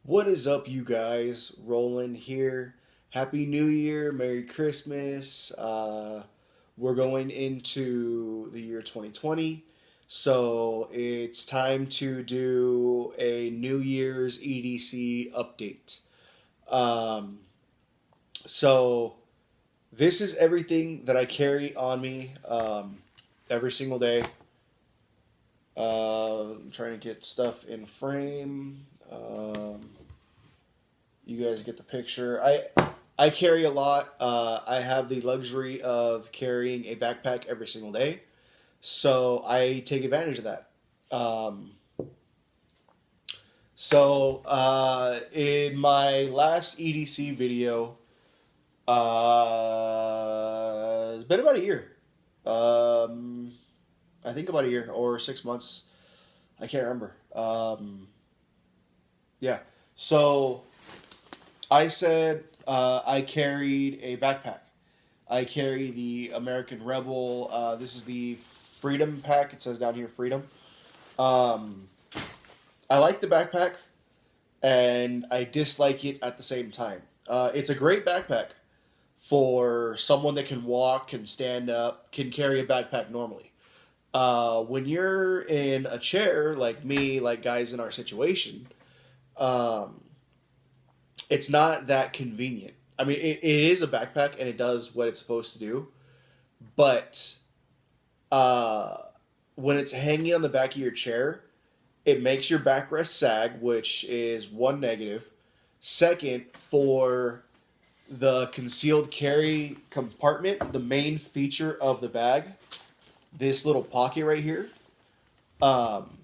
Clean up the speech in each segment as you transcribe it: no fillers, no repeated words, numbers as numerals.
What is up, you guys? Roland here. Happy New Year, Merry Christmas. We're going into the year 2020, so it's time to do a New Year's EDC update. Um, so, this is everything that I carry on me every single day. I'm trying to get stuff in frame. You guys get the picture. I carry a lot. I have the luxury of carrying a backpack every single day, so I take advantage of that. Um, in my last EDC video, it's been about a year. I think about a year or 6 months. I can't remember. Yeah. So I said I carried a backpack. I carry the American Rebel. This is the Freedom pack. It says down here Freedom. Um, I like the backpack, and I dislike it at the same time. It's a great backpack for someone that can walk, can stand up, can carry a backpack normally. When you're in a chair, like me, like guys in our situation, um, it's not that convenient. I mean, it is a backpack and it does what it's supposed to do, but uh, when it's hanging on the back of your chair, it makes your backrest sag, which is one negative. Second, for the concealed carry compartment, the main feature of the bag, this little pocket right here, um,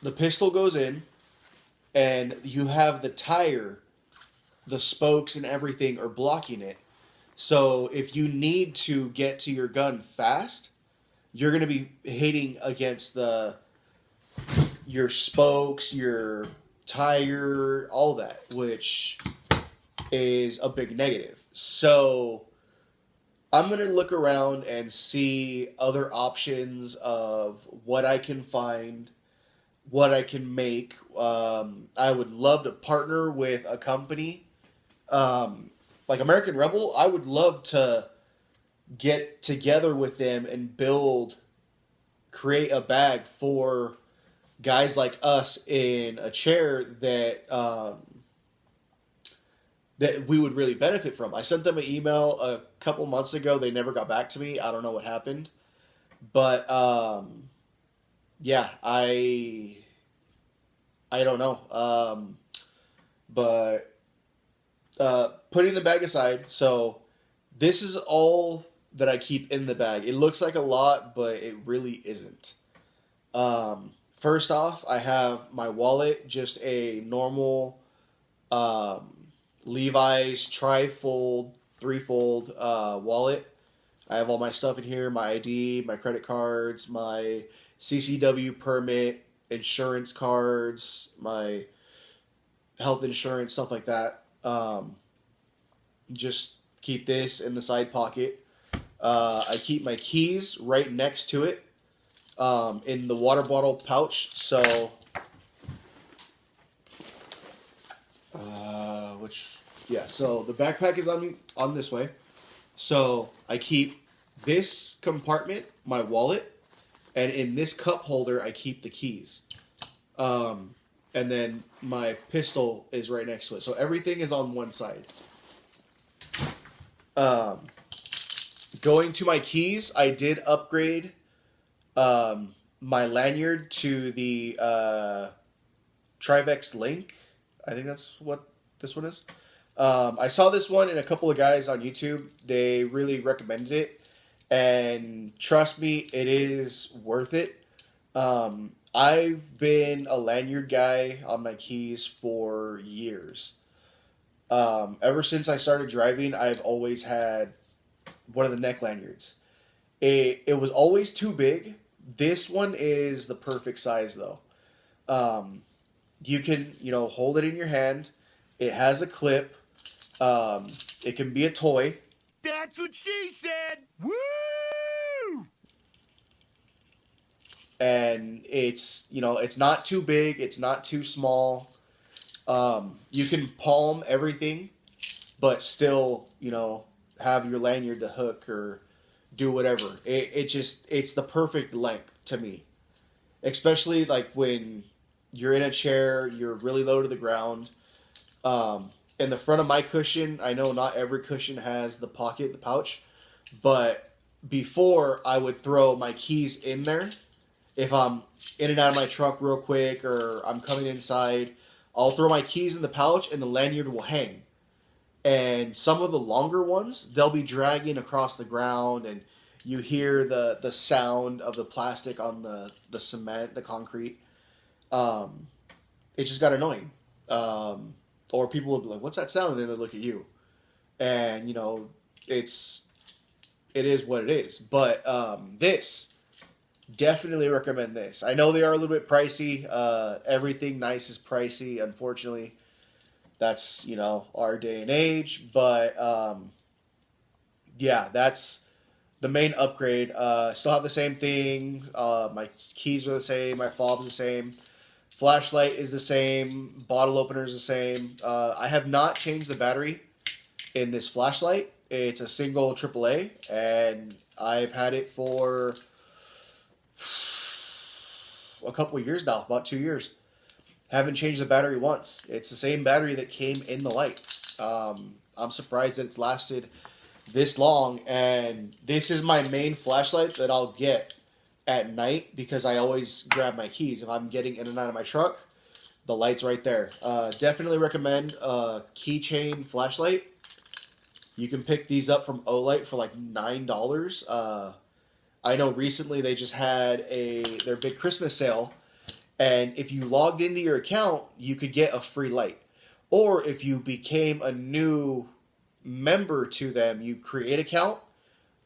the pistol goes in, and you have the tire, the spokes and everything are blocking it. So if you need to get to your gun fast, you're going to be hitting against your spokes, your tire, all that, which is a big negative. So I'm going to look around and see other options of what I can find, what I can make. I would love to partner with a company like American Rebel. I would love to get together with them and create a bag for guys like us in a chair that we would really benefit from. I sent them an email a couple months ago. They never got back to me. I don't know what happened, but yeah, I don't know. But putting the bag aside, so this is all that I keep in the bag. It looks like a lot, but it really isn't. First off, I have my wallet, just a normal Levi's trifold, threefold wallet. I have all my stuff in here, my ID, my credit cards, my CCW permit, insurance cards, my health insurance, stuff like that. Just keep this in the side pocket. I keep my keys right next to it in the water bottle pouch. So, so the backpack is on this way. So I keep this compartment, my wallet, and in this cup holder, I keep the keys. And then my pistol is right next to it. So everything is on one side. Going to my keys, I did upgrade my lanyard to the TRAYVAX Link. I think that's what this one is. I saw this one in a couple of guys on YouTube. They really recommended it. And trust me, it is worth it. I've been a lanyard guy on my keys for years. Ever since I started driving, I've always had one of the neck lanyards. It was always too big. This one is the perfect size, though. You can, hold it in your hand. It has a clip. It can be a toy. That's what she said! Woo! And it's not too big, it's not too small. You can palm everything, but still, you know, have your lanyard to hook or do whatever. It's the perfect length to me. Especially like when you're in a chair, you're really low to the ground. In the front of my cushion, I know not every cushion has the pocket, the pouch, but before I would throw my keys in there. If I'm in and out of my truck real quick or I'm coming inside, I'll throw my keys in the pouch and the lanyard will hang. And some of the longer ones, they'll be dragging across the ground and you hear the sound of the plastic on the cement, the concrete. It just got annoying. Or people will be like, what's that sound? And then they look at you. And, you know, it is what it is. But this, definitely recommend this. I know they are a little bit pricey. Everything nice is pricey, unfortunately. That's, you know, our day and age. But, yeah, that's the main upgrade. Still have the same thing. My keys are the same. My fob's the same. Flashlight is the same. Bottle opener is the same. I have not changed the battery in this flashlight. It's a single AAA, and I've had it for a couple of years now, about 2 years. Haven't changed the battery once. It's the same battery that came in the light. I'm surprised that it's lasted this long, and this is my main flashlight that I'll get at night because I always grab my keys. If I'm getting in and out of my truck, the light's right there. Definitely recommend a keychain flashlight. You can pick these up from OLIGHT for like $9. I know recently they just had their big Christmas sale, and if you logged into your account, you could get a free light. Or if you became a new member to them, you create an account,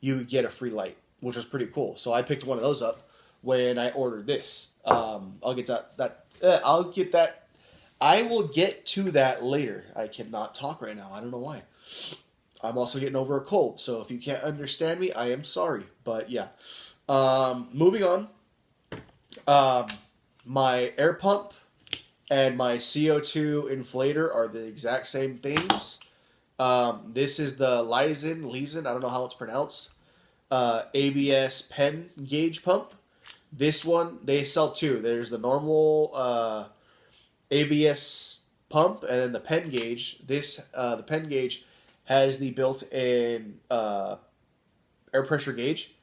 you would get a free light, which was pretty cool. So I picked one of those up when I ordered this. I'll get that. I will get to that later. I cannot talk right now. I don't know why. I'm also getting over a cold, so if you can't understand me, I am sorry. But yeah. Moving on. My air pump and my CO2 inflator are the exact same things. This is the LEZYNE, I don't know how it's pronounced. ABS pen gauge pump. This one, they sell two. There's the normal ABS pump and then the pen gauge. The pen gauge has the built-in air pressure gauge.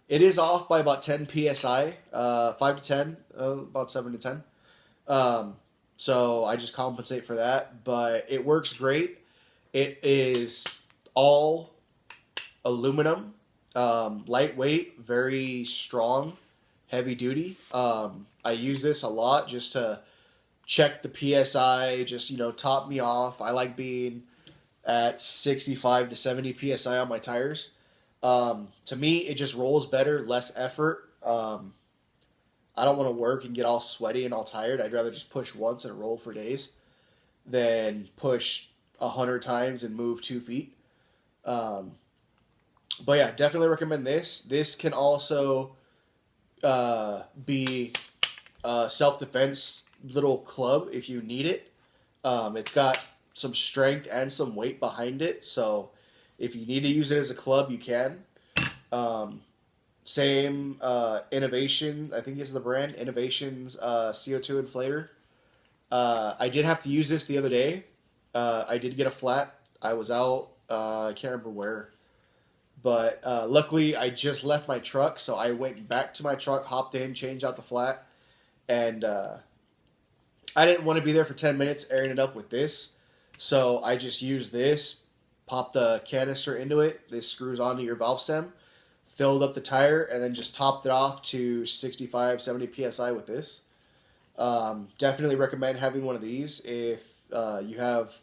It is off by about 10 psi, 5 to 10, about 7 to 10. So I just compensate for that, but it works great. It is all aluminum, lightweight, very strong, heavy duty. I use this a lot just to check the PSI, just, you know, top me off. I like being at 65 to 70 PSI on my tires. To me, it just rolls better, less effort. I don't want to work and get all sweaty and all tired. I'd rather just push once and roll for days than push 100 times and move 2 feet. But yeah, definitely recommend this. This can also be a self-defense little club if you need it. It's got some strength and some weight behind it, so if you need to use it as a club, you can. Same Innovation, I think is the brand, Innovations CO2 inflator. I did have to use this the other day. I did get a flat. I was out, I can't remember where. But luckily, I just left my truck, so I went back to my truck, hopped in, changed out the flat, and I didn't want to be there for 10 minutes airing it up with this, so I just used this, popped the canister into it, this screws onto your valve stem, filled up the tire, and then just topped it off to 65, 70 PSI with this. Definitely recommend having one of these if you have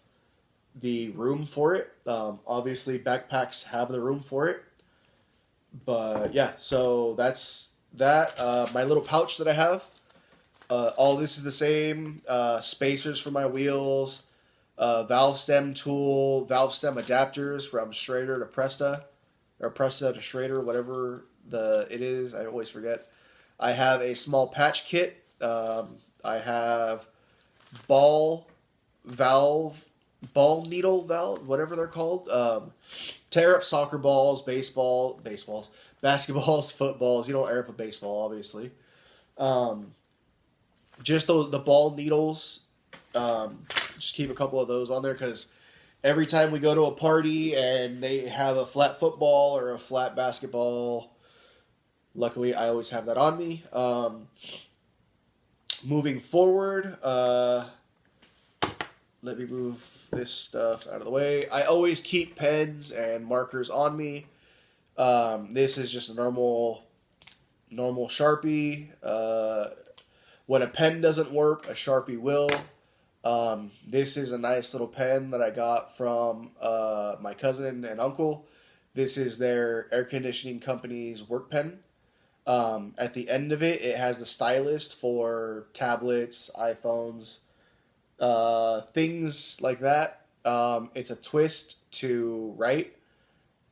the room for it. Obviously, backpacks have the room for it. But yeah, so that's that. My little pouch that I have. All this is the same. Spacers for my wheels. Valve stem tool. Valve stem adapters from Schrader to Presta. Or Presta to Schrader, whatever it is. I always forget. I have a small patch kit. I have ball valve, ball needle valve, whatever they're called. Tear up soccer balls, baseballs, basketballs, footballs. You don't air up a baseball, obviously. Just the ball needles. Just keep a couple of those on there because every time we go to a party and they have a flat football or a flat basketball, luckily I always have that on me. Moving forward, let me move this stuff out of the way. I always keep pens and markers on me. This is just a normal Sharpie. When a pen doesn't work, a Sharpie will. This is a nice little pen that I got from my cousin and uncle. This is their air conditioning company's work pen. At the end of it, it has the stylus for tablets, iPhones, things like that. It's a twist to write,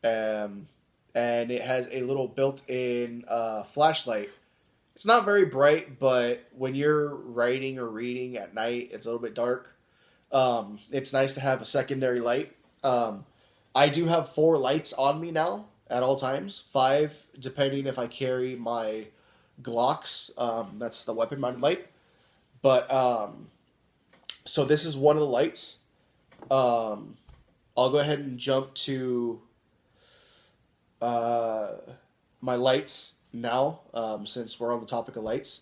and it has a little built-in flashlight. It's not very bright, but when you're writing or reading at night, it's a little bit dark. It's nice to have a secondary light. I do have 4 lights on me now at all times. 5, depending if I carry my Glocks. That's the weapon-mounted light. But, so this is one of the lights. I'll go ahead and jump to my lights now, since we're on the topic of lights.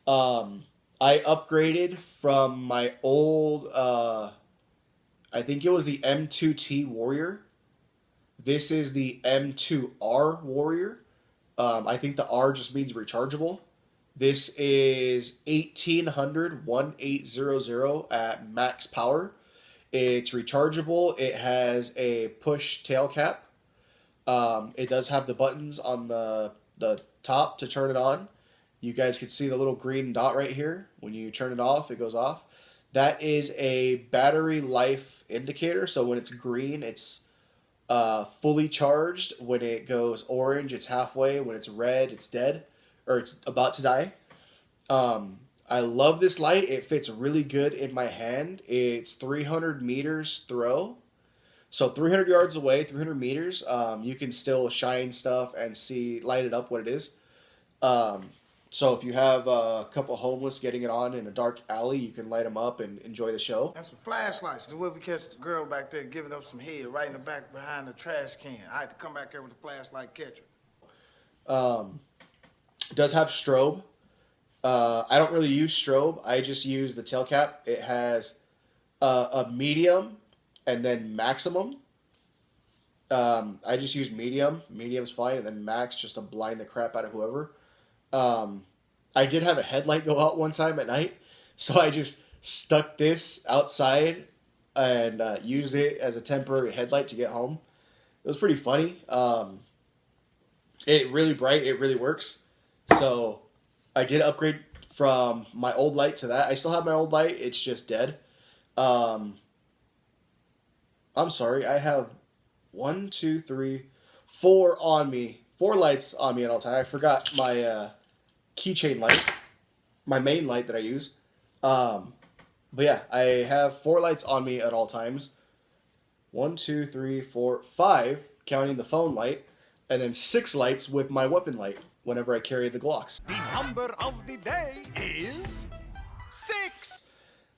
I upgraded from my old, I think it was the M2T Warrior. This is the M2R Warrior. I think the R just means rechargeable. This is 1800 at max power. It's rechargeable. It has a push tail cap. It does have the buttons on the top to turn it on. You guys can see the little green dot right here. When you turn it off, it goes off. That is a battery life indicator. So when it's green, it's fully charged. When it goes orange, it's halfway. When it's red, it's dead, or it's about to die. I love this light. It fits really good in my hand. It's 300 meters throw. So 300 yards away, 300 meters, you can still shine stuff and light it up what it is. So if you have a couple homeless getting it on in a dark alley, you can light them up and enjoy the show. That's some flashlights. What if we catch the girl back there giving up some head right in the back behind the trash can? I had to come back there with a flashlight catcher. It does have strobe. I don't really use strobe. I just use the tail cap. It has a medium and then maximum. I just use medium. Medium's fine, and then max just to blind the crap out of whoever. I did have a headlight go out one time at night, so I just stuck this outside and used it as a temporary headlight to get home. It was pretty funny. It really bright. It really works. So I did upgrade from my old light to that. I still have my old light. It's just dead. I'm sorry. I have 1, 2, 3, 4 on me. 4 lights on me at all times. I forgot my keychain light, my main light that I use. But yeah, I have 4 lights on me at all times. 1, 2, 3, 4, 5, counting the phone light, and then 6 lights with my weapon light whenever I carry the Glocks. The number of the day is 6.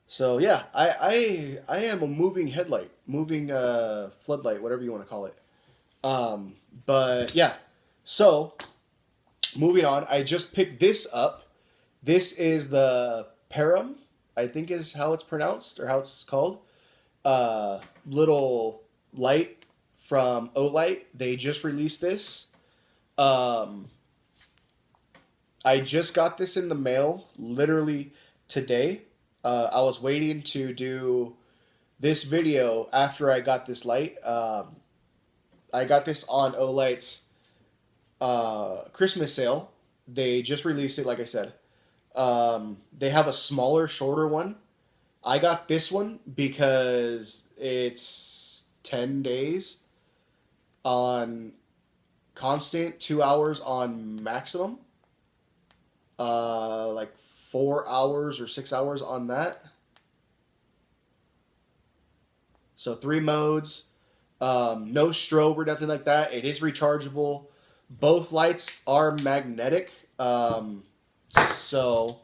So yeah, I am a moving headlight, moving floodlight, whatever you want to call it. But yeah, so moving on, I just picked this up. This is the Perim, I think is how it's pronounced or how it's called. Little light from OLIGHT. They just released this. I just got this in the mail literally today. I was waiting to do this video after I got this light. I got this on OLIGHT's Christmas sale. They just released it, like I said. They have a smaller, shorter one. I got this one because it's 10 days on constant, 2 hours on maximum. Like 4 hours or 6 hours on that. So 3 modes, no strobe or nothing like that. It is rechargeable. Both lights are magnetic. So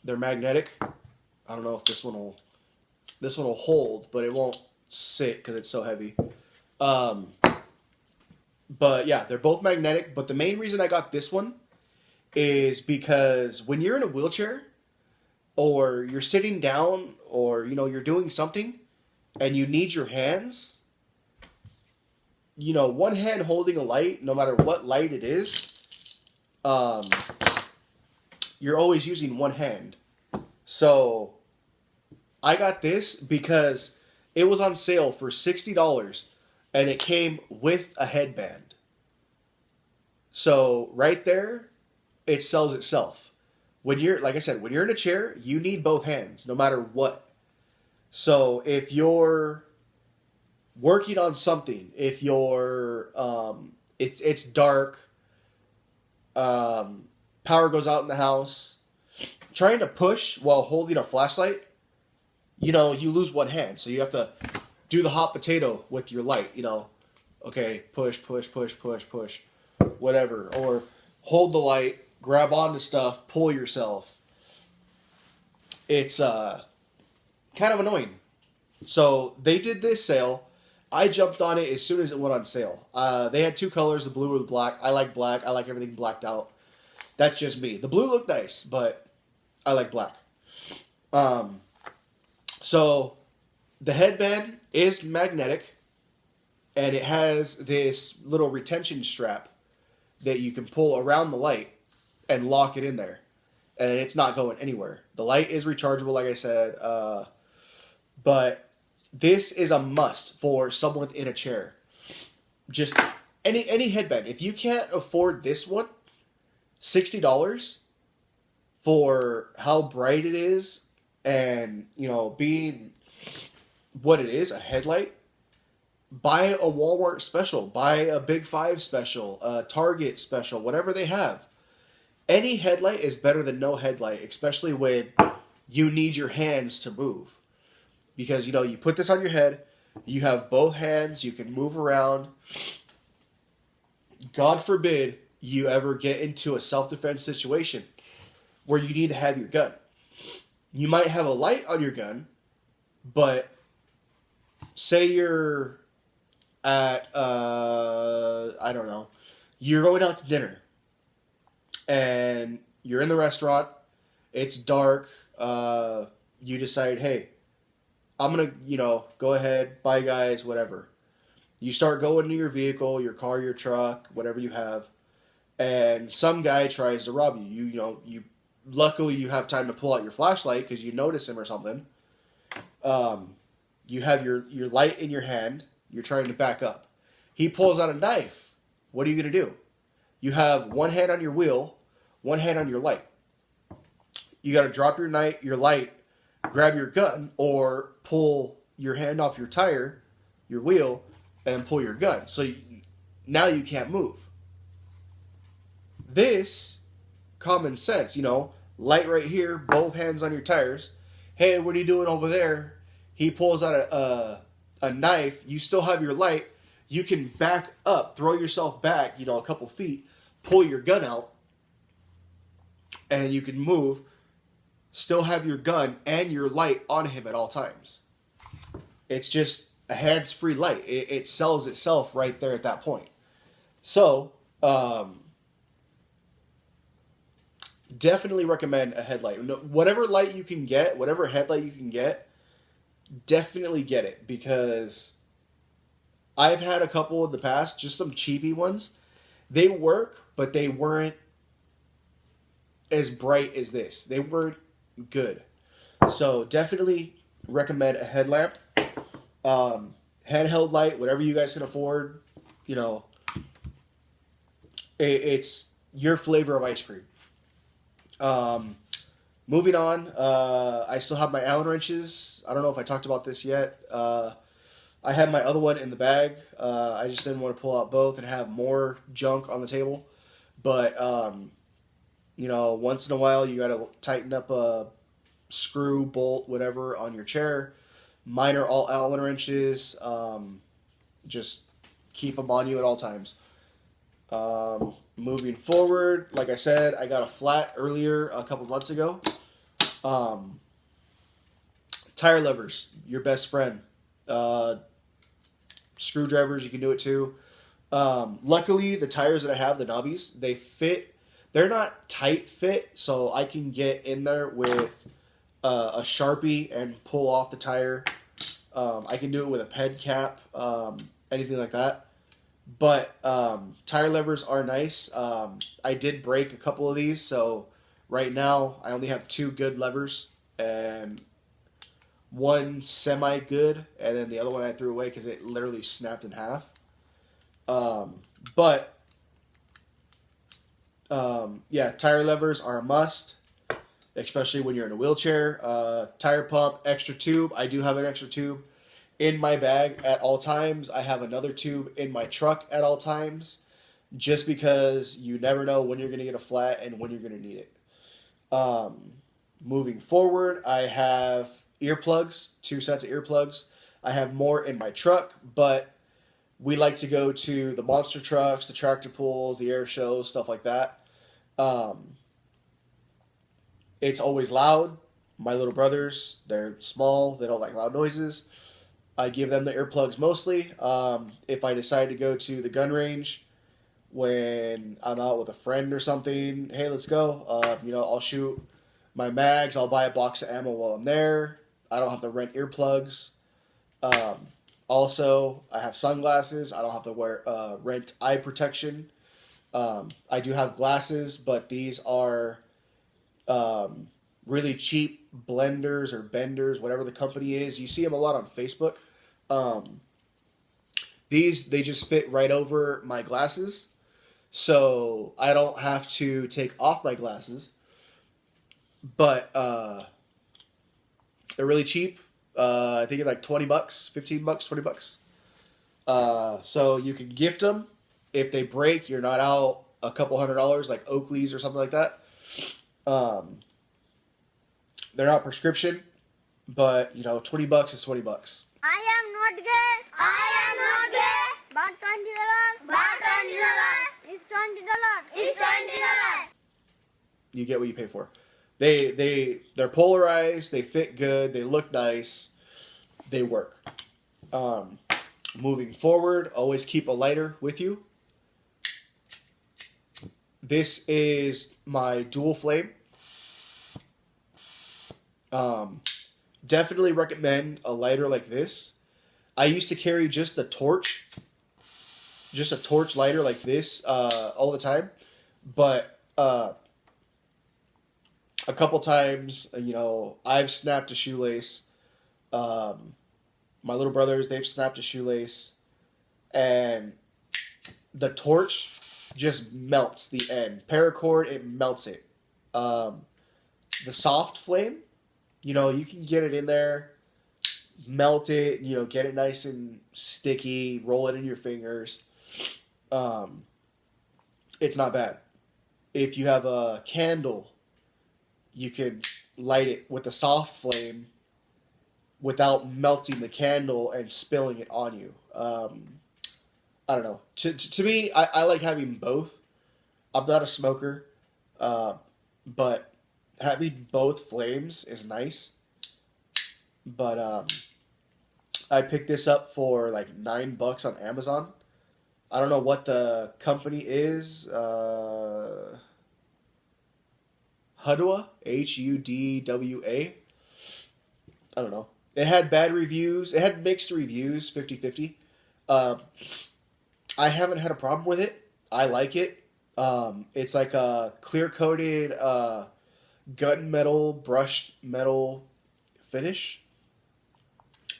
they're magnetic. I don't know if this one will hold, but it won't sit because it's so heavy. But yeah, they're both magnetic. But the main reason I got this one is because when you're in a wheelchair or you're sitting down or, you're doing something and you need your hands, one hand holding a light, no matter what light it is, you're always using one hand. So I got this because it was on sale for $60 and it came with a headband. So right there, it sells itself. When you're, like I said, when you're in a chair, you need both hands, no matter what. So if you're working on something, if you're, it's dark, power goes out in the house, trying to push while holding a flashlight, you lose one hand. So you have to do the hot potato with your light, okay, push, whatever. Or hold the light, grab onto stuff, pull yourself. It's kind of annoying. So they did this sale. I jumped on it as soon as it went on sale. They had 2 colors, the blue or the black. I like black. I like everything blacked out. That's just me. The blue looked nice, but I like black. So the headband is magnetic, and it has this little retention strap that you can pull around the light and lock it in there, and it's not going anywhere. The light is rechargeable, like I said, but this is a must for someone in a chair. Just any headband. If you can't afford this one, $60 for how bright it is and, being what it is, a headlight, buy a Walmart special, buy a Big 5 special, a Target special, whatever they have. Any headlight is better than no headlight, especially when you need your hands to move. Because, you put this on your head, you have both hands, you can move around. God forbid you ever get into a self-defense situation where you need to have your gun. You might have a light on your gun, but say you're at, I don't know, you're going out to dinner and you're in the restaurant, it's dark, you decide, hey, I'm going to, go ahead, bye guys, whatever. You start going to your vehicle, your car, your truck, whatever you have, and some guy tries to rob you. Luckily you have time to pull out your flashlight because you notice him or something. You have your light in your hand. You're trying to back up. He pulls out a knife. What are you going to do? You have one hand on your wheel, one hand on your light. You got to drop your light, grab your gun, or pull your hand off your tire, your wheel, and pull your gun. So now you can't move. This, common sense, light right here, both hands on your tires. Hey, what are you doing over there? He pulls out a knife. You still have your light. You can back up, throw yourself back, a couple feet, pull your gun out, and you can move, still have your gun and your light on him at all times. It's just a hands-free light. It sells itself right there at that point. So, definitely recommend a headlight. Whatever light you can get, whatever headlight you can get, definitely get it, because I've had a couple in the past, just some cheapy ones. They work, but they weren't as bright as this. They weren't good. So definitely recommend a headlamp. Handheld light, whatever you guys can afford. It's your flavor of ice cream. Moving on, I still have my Allen wrenches. I don't know if I talked about this yet. I have my other one in the bag. I just didn't want to pull out both and have more junk on the table. But, once in a while you got to tighten up a screw, bolt, whatever on your chair. Mine are all Allen wrenches. Just keep them on you at all times. Moving forward, like I said, I got a flat earlier a couple months ago. Tire levers, your best friend. Screwdrivers, you can do it too. Luckily, the tires that I have, the knobbies, they fit. They're not tight fit, so I can get in there with a Sharpie and pull off the tire. I can do it with a pen cap, anything like that. But tire levers are nice. I did break a couple of these, so right now I only have 2 good levers and 1 semi-good, and then the other one I threw away because it literally snapped in half. Yeah, tire levers are a must, especially when you're in a wheelchair. Tire pump, extra tube. I do have an extra tube in my bag at all times. I have another tube in my truck at all times, just because you never know when you're going to get a flat and when you're going to need it. Moving forward, I have earplugs, 2 sets of earplugs. I have more in my truck, but we like to go to the monster trucks, the tractor pulls, the air shows, stuff like that. It's always loud. My little brothers, they're small. They don't like loud noises. I give them the earplugs mostly. If I decide to go to the gun range when I'm out with a friend or something, hey, let's go. I'll shoot my mags. I'll buy a box of ammo while I'm there. I don't have to rent earplugs. Also, I have sunglasses. I don't have to rent eye protection. I do have glasses, but these are really cheap blenders or benders, whatever the company is. You see them a lot on Facebook. They just fit right over my glasses, so I don't have to take off my glasses. But they're really cheap. I think it's like $20, $15, $20. So you can gift them. If they break, you're not out a couple $100 like Oakley's or something like that. They're not prescription, but $20 is $20. I am not gay. I am not gay. But $20. But $20. It's $20. It's $20. You get what you pay for. They're polarized. They fit good. They look nice. They work. Moving forward, always keep a lighter with you. This is my dual flame. Definitely recommend a lighter like this. I used to carry just a torch lighter like this all the time, but a couple times, I've snapped a shoelace. My little brothers, they've snapped a shoelace, and the torch just melts the end. Paracord, it melts it. The soft flame, you can get it in there, melt it, get it nice and sticky, roll it in your fingers. It's not bad. If you have a candle, you can light it with a soft flame without melting the candle and spilling it on you. I don't know. To me, I like having both. I'm not a smoker, but having both flames is nice. But I picked this up for like $9 on Amazon. I don't know what the company is. HUOWA, HUDWA. I don't know. It had bad reviews. It had mixed reviews, 50-50. I haven't had a problem with it. I like it. It's like a clear-coated gunmetal, brushed metal finish.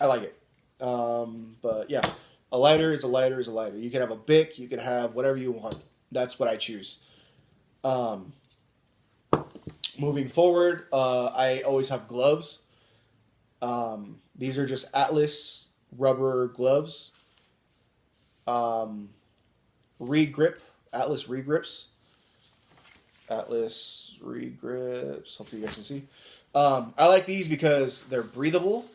I like it. But yeah, a lighter is a lighter is a lighter. You can have a Bic. You can have whatever you want. That's what I choose. Moving forward, I always have gloves. These are just Atlas rubber gloves. Regrip, Atlas regrips. Atlas regrips. Hopefully you guys can see. I like these because they're breathable.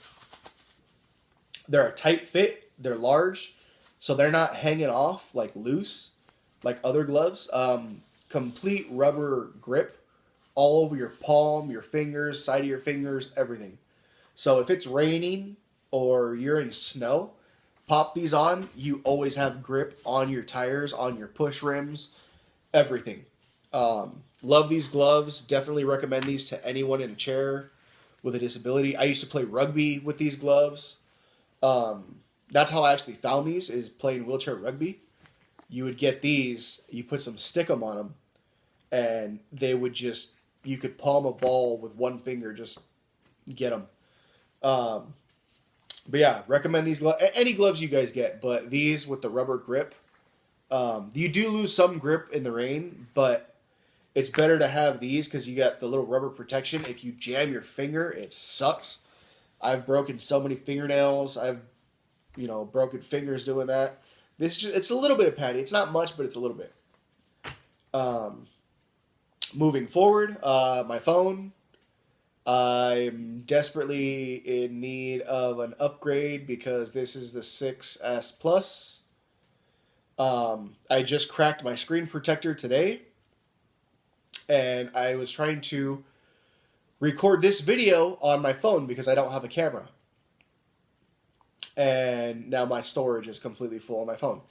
They're a tight fit. They're large, so they're not hanging off like loose, like other gloves. Complete rubber grip all over your palm, your fingers, side of your fingers, everything. So if it's raining or you're in snow, pop these on. You always have grip on your tires, on your push rims, everything. Love these gloves. Definitely recommend these to anyone in a chair with a disability. I used to play rugby with these gloves. That's how I actually found these, is playing wheelchair rugby. You would get these, you put some stickum on them, and they would just, you could palm a ball with one finger, just get them. But yeah, recommend these gloves. Any gloves you guys get, but these with the rubber grip. You do lose some grip in the rain, but it's better to have these because you got the little rubber protection. If you jam your finger, it sucks. I've broken so many fingernails. I've, broken fingers doing that. It's a little bit of padding. It's not much, but it's a little bit. Moving forward, my phone. I'm desperately in need of an upgrade because this is the 6S Plus. I just cracked my screen protector today, and I was trying to record this video on my phone because I don't have a camera. And now my storage is completely full on my phone.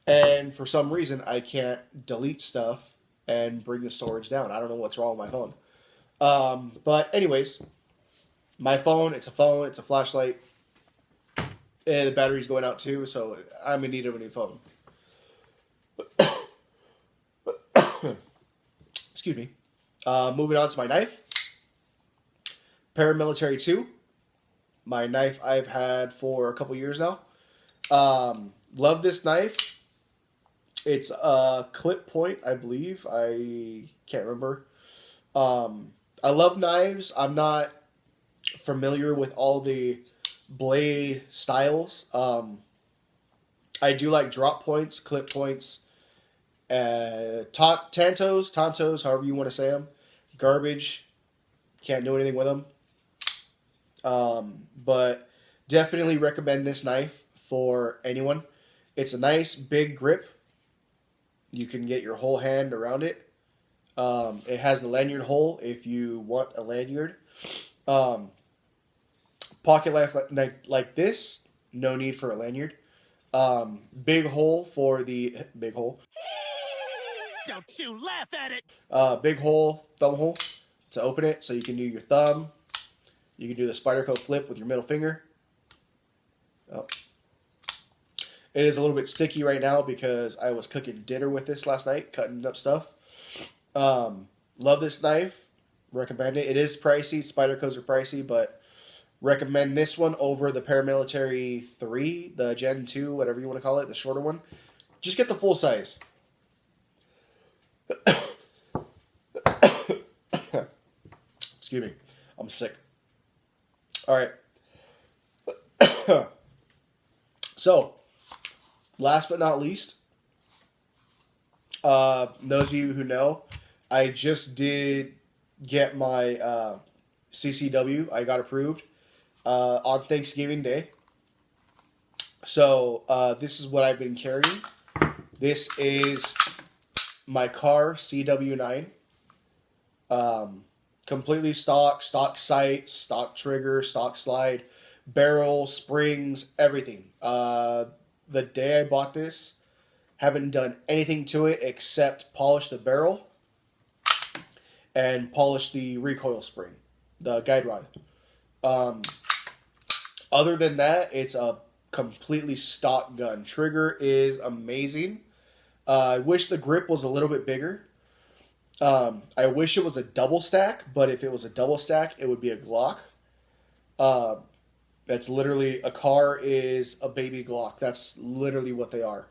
And for some reason, I can't delete stuff and bring the storage down. I don't know what's wrong with my phone. But anyways, my phone, it's a flashlight. And the battery's going out too, so I'm in need of a new phone. Excuse me. Moving on to my knife. Paramilitary 2. My knife I've had for a couple years now. Love this knife. It's a clip point, I believe. I can't remember. I love knives. I'm not familiar with all the blade styles. I do like drop points, clip points, tantos, however you want to say them. Garbage. Can't do anything with them. But definitely recommend this knife for anyone. It's a nice big grip. You can get your whole hand around it. It has the lanyard hole if you want a lanyard. Pocket knife like this, no need for a lanyard. Big hole for the big hole. Don't you laugh at it! Big hole, thumb hole to open it, so you can do your thumb. You can do the SPYDERCO flip with your middle finger. Oh. It is a little bit sticky right now because I was cooking dinner with this last night, cutting up stuff. Love this knife. Recommend it. It is pricey. SPYDERCOs are pricey, but recommend this one over the Paramilitary 3, the Gen 2, whatever you want to call it, the shorter one. Just get the full size. Excuse me. I'm sick. All right. So, last but not least, those of you who know, I just did get my CCW. I got approved on Thanksgiving Day. So, this is what I've been carrying. This is my KAHR CW9. Completely stock sights, stock trigger, stock slide, barrel, springs, everything. The day I bought this, haven't done anything to it except polish the barrel and polish the recoil spring, the guide rod. Other than that, it's a completely stock gun. Trigger is amazing. I wish the grip was a little bit bigger. I wish it was a double stack, but if it was a double stack, it would be a GLOCK. That's literally, a KAHR is a baby GLOCK. That's literally what they are.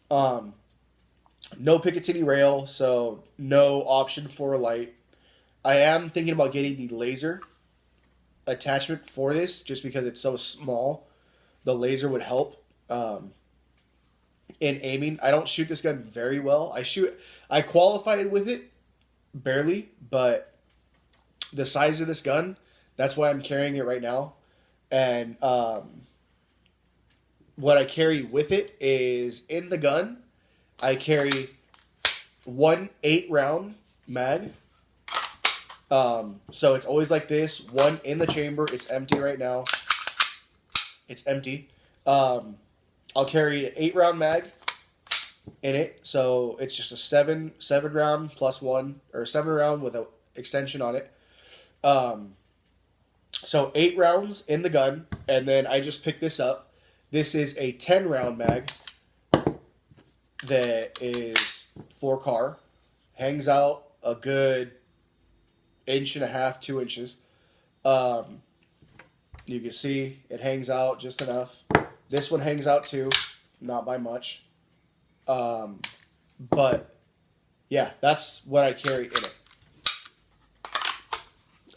No Picatinny rail, so no option for a light. I am thinking about getting the laser attachment for this, just because it's so small. The laser would help in aiming. I don't shoot this gun very well. I qualified with it barely, but the size of this gun. That's why I'm carrying it right now. And what I carry with it is in the gun, I carry one 8-round mag. So it's always like this, one in the chamber. It's empty right now. It's empty. I'll carry an 8-round mag in it. So it's just a 7 round plus 1, or 7 round with an extension on it. So 8 rounds in the gun, and then I just picked this up. This is a 10-round mag that is for KAHR. Hangs out a good 1.5 to 2 inches. You can see it hangs out just enough. This one hangs out too, not by much. But yeah, that's what I carry in it.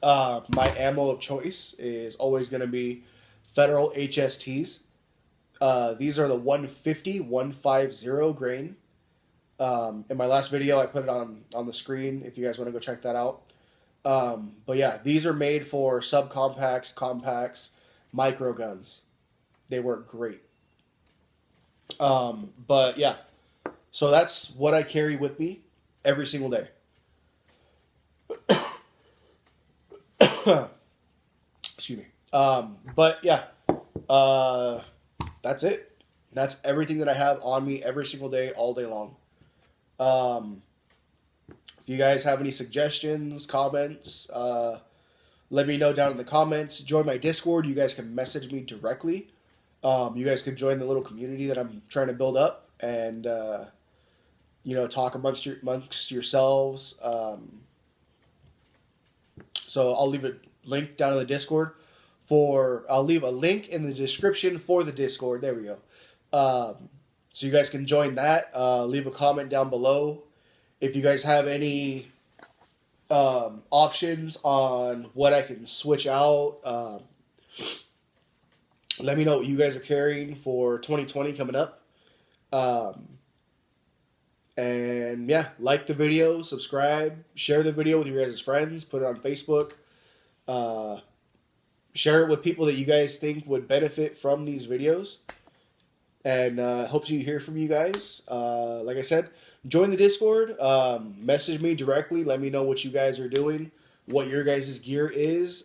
My ammo of choice is always going to be Federal HSTs. These are the 150 grain. In my last video, I put it on the screen if you guys want to go check that out. But yeah, these are made for subcompacts, compacts, micro guns. They work great. But yeah, so that's what I carry with me every single day. Excuse me. But yeah, that's it. That's everything that I have on me every single day, all day long. If you guys have any suggestions, comments, let me know down in the comments. Join my Discord. You guys can message me directly. You guys can join the little community that I'm trying to build up, and you know, talk amongst yourselves. So I'll leave a link down in the Discord I'll leave a link in the description for the Discord. There we go. So you guys can join that. Leave a comment down below. If you guys have any options on what I can switch out, let me know what you guys are carrying for 2020 coming up. And yeah, like the video, subscribe, share the video with your guys' friends, put it on Facebook. Share it with people that you guys think would benefit from these videos. And hope to hear from you guys. Like I said, join the Discord. Message me directly. Let me know what you guys are doing, what your guys' gear is.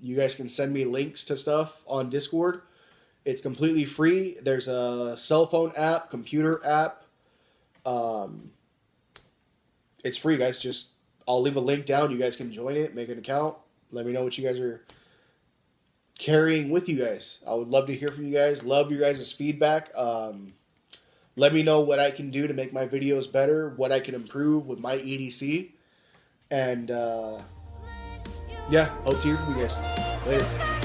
You guys can send me links to stuff on Discord. It's completely free. There's a cell phone app, computer app. It's free, guys. I'll leave a link down. You guys can join it, make an account. Let me know what you guys are carrying with you guys. I would love to hear from you guys. Love your guys' feedback. Let me know what I can do to make my videos better, what I can improve with my EDC. And yeah, hope to hear from you guys. Later.